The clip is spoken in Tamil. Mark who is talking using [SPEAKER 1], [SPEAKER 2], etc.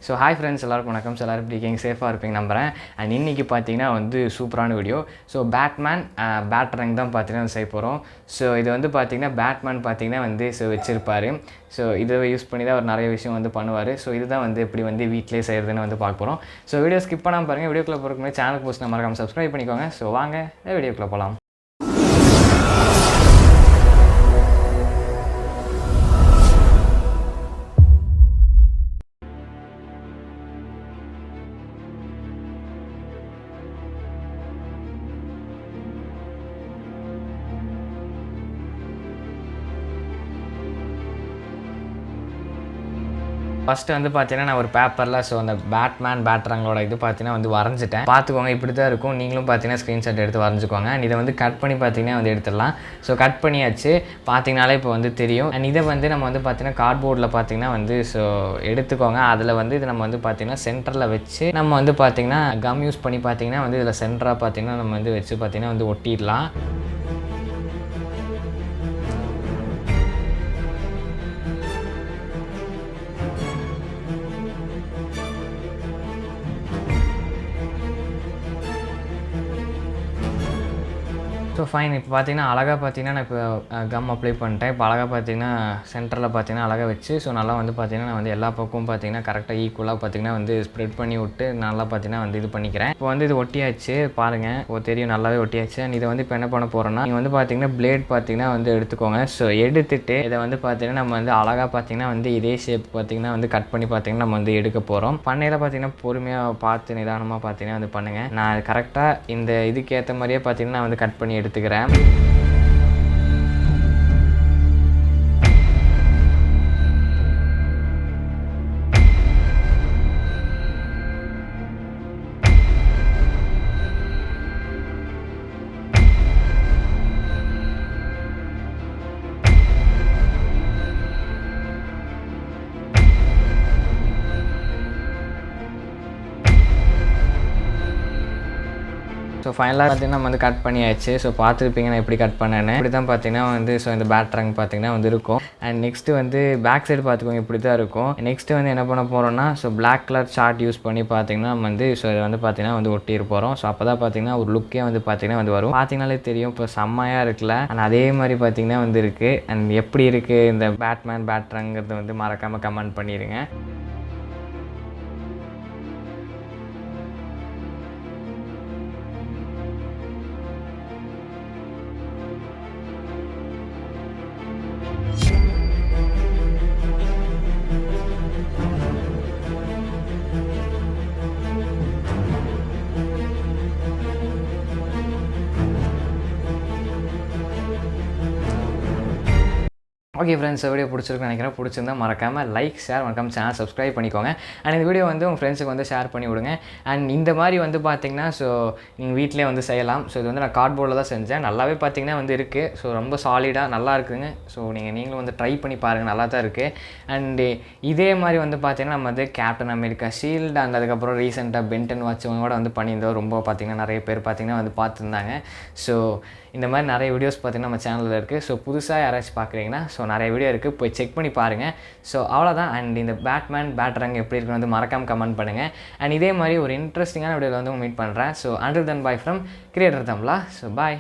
[SPEAKER 1] ஸோ ஹாய் ஃப்ரெண்ட்ஸ் எல்லாருக்கும் வணக்கம். ஸோ எல்லோரும் இப்படி சேஃபாக இருப்பீங்க நம்புகிறேன். அண்ட் இன்றைக்கி பார்த்தீங்கன்னா வந்து சூப்பரான வீடியோ. ஸோ பேட்மேன் பேட்டரங் தான் பார்த்தீங்கன்னா செய்ய போகிறோம். ஸோ இது வந்து பார்த்தீங்கன்னா பேட்மேன் பார்த்தீங்கன்னா வந்து வச்சுருப்பார். ஸோ இதை யூஸ் பண்ணி தான் அவர் நிறைய விஷயம் வந்து பண்ணுவார். ஸோ இதுதான் வந்து எப்படி வந்து வீட்டிலே செய்கிறதுன்னு வந்து பார்க்க போகிறோம். ஸோ வீடியோ ஸ்கிப் பண்ணாமல் பாருங்கள். வீடியோக்குள்ளே போகிறதுக்கு முன்னாடி சேனலுக்கு போஸ்ட் மறக்காமல் சப்ஸ்கிரைப் பண்ணிக்கோங்க. ஸோ வாங்க வீடியோக்குள்ளே போகலாம். ஃபஸ்ட்டு வந்து பார்த்தீங்கன்னா நான் ஒரு பேப்பரில் அந்த பேட்மேன் பேட்டரங்களோட இது பார்த்தீங்கன்னா வந்து வரைஞ்சிட்டேன். பார்த்துக்கோங்க, இப்படி தான் இருக்கும். நீங்களும் பார்த்தீங்கன்னா ஸ்க்ரீன்ஷாட் எடுத்து வரைஞ்சிக்கோங்க. அண்ட் இதை வந்து கட் பண்ணி பார்த்தீங்கன்னா வந்து எடுத்துடலாம். ஸோ கட் பண்ணியாச்சு, பார்த்தீங்கனாலே இப்போ வந்து தெரியும். அண்ட் இதை வந்து நம்ம வந்து பார்த்தீங்கன்னா கார்ட்போர்டில் பார்த்தீங்கன்னா வந்து எடுத்துக்கோங்க. அதில் வந்து இது நம்ம வந்து பார்த்தீங்கன்னா சென்டரில் வச்சு நம்ம வந்து பார்த்தீங்கன்னா கம் யூஸ் பண்ணி பார்த்தீங்கன்னா வந்து இதில் சென்டராக பார்த்தீங்கன்னா நம்ம வந்து வச்சு பார்த்தீங்கன்னா வந்து ஒட்டிடலாம். So fine. இப்போ பார்த்தீங்கன்னா அழகாக பார்த்தீங்கன்னா நான் இப்போ கம் அப்ளை பண்ணிட்டேன். இப்போ அழகாக பார்த்தீங்கன்னா சென்டரில் பார்த்தீங்கன்னா அழகாக வச்சு நல்லா வந்து பார்த்தீங்கன்னா நான் வந்து எல்லா பக்கமும் பார்த்தீங்கன்னா கரெக்டாக ஈக்குவலாக பார்த்தீங்கன்னா வந்து ஸ்ப்ரெட் பண்ணி விட்டு நல்லா பார்த்தீங்கன்னா வந்து இது பண்ணிக்கிறேன். இப்போ வந்து இது ஒட்டியாச்சு பாருங்கள், தெரியும் நல்லாவே ஒட்டியாச்சு. அண்ட் இதை வந்து இப்போ என்ன பண்ண போகிறோன்னா, நீங்கள் வந்து பார்த்தீங்கன்னா பிளேட் பார்த்தீங்கன்னா வந்து எடுத்துக்கோங்க. ஸோ எடுத்துகிட்டு இதை வந்து பார்த்தீங்கன்னா நம்ம வந்து அழகாக பார்த்தீங்கன்னா வந்து இதே ஷேப் பார்த்தீங்கன்னா வந்து கட் பண்ணி பார்த்தீங்கன்னா நம்ம வந்து எடுக்க போகிறோம். பண்ணையில் பார்த்தீங்கன்னா பொறுமையாக பார்த்து நிதானமாக பார்த்தீங்கன்னா வந்து பண்ணுங்கள். நான் கரெக்டாக இந்த இதுக்கு ஏற்ற மாதிரியே பார்த்தீங்கன்னா நான் வந்து கட் பண்ணி எடுத்துக்கிறேன். ஸோ ஃபைனலாக பார்த்தீங்கன்னா நம்ம வந்து கட் பண்ணியாச்சு. ஸோ பார்த்துருப்பீங்க நான் எப்படி கட் பண்ணேன்னு. இப்படி தான் பார்த்தீங்கன்னா வந்து இந்த பேட்டரங் பார்த்தீங்கன்னா வந்து இருக்கும். அண்ட் நெக்ஸ்ட்டு வந்து பேக் சைடு பார்த்துக்கோங்க, இப்படி தான் இருக்கும். நெக்ஸ்ட்டு வந்து என்ன பண்ண போகிறோம்னா, பிளாக் கலர் சார்ட் யூஸ் பண்ணி பார்த்தீங்கன்னா நம்ம வந்து இதை வந்து பார்த்தீங்கன்னா வந்து ஒட்டிட்டு போகிறோம். ஸோ அப்போ தான் பார்த்தீங்கன்னா ஒரு லுக்கே வந்து பார்த்தீங்கன்னா வந்து வரும். பார்த்தீங்கனாலே தெரியும் இப்போ செம்மையாக இருக்குல்ல. அண்ட் அதே மாதிரி பார்த்தீங்கன்னா வந்து இருக்குது. அண்ட் எப்படி இருக்குது இந்த பேட்மேன் பேட்டரங்கிறது வந்து மறக்காமல் கமெண்ட் பண்ணிடுங்க. ஓகே ஃப்ரெண்ட்ஸ், வீடியோ பிடிச்சிருக்குன்னு நினைக்கிறேன். பிடிச்சிருந்தா மறக்காமல் லைக், ஷேர், மறக்காமல் சேனல் சப்ஸ்கிரைப் பண்ணிக்கோங்க. அண்ட் இந்த வீடியோ வந்து உங்கள் ஃப்ரெண்ட்ஸுக்கு வந்து ஷேர் பண்ணி விடுங்க. அண்ட் இந்த மாதிரி வந்து பார்த்திங்கன்னா நீங்கள் வீட்டிலே வந்து செய்யலாம். இது வந்து நான் கார்ட்போர்டில் தான் செஞ்சேன். நல்லாவே பார்த்திங்கன்னா வந்து இருக்குது. ரொம்ப சாலிடாக நல்லா இருக்குதுங்க. நீங்களும் வந்து ட்ரை பண்ணி பாருங்கள், நல்லா தான் இருக்குது. அண்டு இதே மாதிரி வந்து பார்த்திங்கன்னா நம்ம வந்து கேப்டன் அமெரிக்கா ஷீல்டு அண்ட் அதுக்கப்புறம் ரீசெண்டாக பென்டன் வாட்ச் கூட வந்து பண்ணியிருந்தோம். ரொம்ப பார்த்திங்கன்னா நிறைய பேர் பார்த்திங்கன்னா வந்து பார்த்துருந்தாங்க. இந்த மாதிரி நிறைய வீடியோஸ் பார்த்திங்கன்னா நம்ம சேனலில் இருக்குது. புதுசாக யாராச்சும் பார்க்குறீங்கன்னா நிறைய வீடியோ இருக்குது, போய் செக் பண்ணி பாருங்கள். அவ்வளோதான். அண்ட் இந்த பேட்மேன் பேட்டரங் எப்படி இருக்குன்னு வந்து மறக்காமல் கமெண்ட் பண்ணுங்கள். அண்ட் இதே மாதிரி ஒரு இன்ட்ரெஸ்டிங்கான வீடியோவில் வந்து மீட் பண்ணுறேன். Until then bye from creator Tamizha. Bye.